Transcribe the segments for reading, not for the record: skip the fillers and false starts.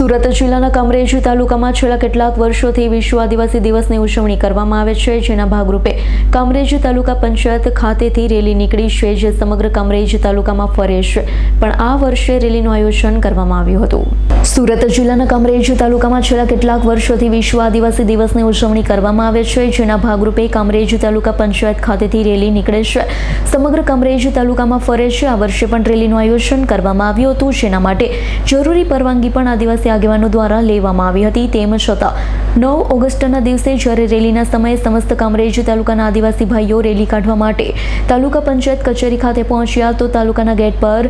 સુરત જિલ્લાના કામરેજ તાલુકામાં છેલ્લા કેટલાક વર્ષોથી વિશ્વ આદિવાસી દિવસની ઉજવણી કરવામાં આવે છે, જેના ભાગરૂપે કામરેજ તાલુકા પંચાયત ખાતેથી રેલી નીકળી છે, જે સમગ્ર કામરેજ તાલુકામાં ફરે છે. પણ આ વર્ષે રેલીનું આયોજન કરવામાં આવ્યું હતું. સુરત જિલ્લાના કામરેજ તાલુકામાં છેલ્લા કેટલાક વર્ષોથી વિશ્વ આદિવાસી દિવસની ઉજવણી કરવામાં આવે છે, જેના ભાગરૂપે કામરેજ તાલુકા પંચાયત ખાતેથી રેલી નીકળે છે. સમગ્ર કામરેજ તાલુકામાં ફરે છે. આ વર્ષે પણ રેલીનું આયોજન કરવામાં આવ્યું હતું, જેના માટે જરૂરી પરવાનગી પણ આદિવાસી આગેવાનો દ્વારા લેવામાં આવી હતી. તેમ છતાં 9 ઓગસ્ટના દિવસે જ્યારે રેલીના સમયે સમસ્ત કામરેજ તાલુકાના આદિવાસી ભાઈઓ રેલી કાઢવા માટે તાલુકા પંચાયત કચેરી ખાતે પહોંચ્યા તો તાલુકાના ગેટ પર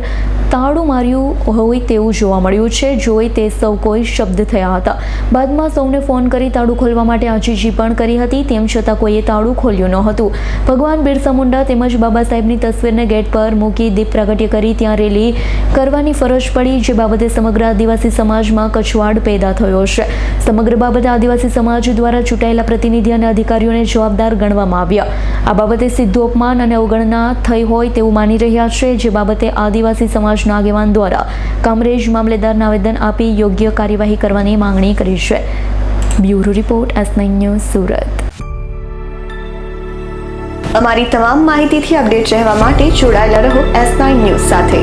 તાળું માર્યું હોય તેવું જોવા મળ્યું છે. જોઈ તે સૌ કોઈ શબ્દ થયા હતા. બાદમાં સૌને ફોન કરી તાળું ખોલવા માટે આજીજી પણ કરી હતી. તેમ છતાં કોઈએ તાળું ખોલ્યું ન હતું. ભગવાન બિરસા મુંડા તેમજ બાબા સાહેબની તસવીરને ગેટ પર મૂકી દીપ પ્રાગટ્ય કરી ત્યાં રેલી કરવાની ફરજ પડી, જે બાબતે સમગ્ર આદિવાસી સમાજમાં કચવાડ પેદા થયો છે. સમગ્ર બાબતે આદિવાસી સમાજ દ્વારા ચૂંટાયેલા પ્રતિનિધિ અને અધિકારીઓને જવાબદાર ગણવામાં આવ્યા. આ બાબતે સીધું અપમાન અને અવગણના થઈ હોય તેવું માની રહ્યા છે, જે બાબતે આદિવાસી સમાજના આગેવાન દ્વારા કામરેજ મામલેદારને આવેદન આપી યોગ્ય કાર્યવાહી કરવાની માંગણી કરી છે. Bureau report S9 news Surat. અમારી તમામ માહિતીથી અપડેટ રહેવા માટે જોડાયેલા રહો S9 ન્યૂઝ સાથે.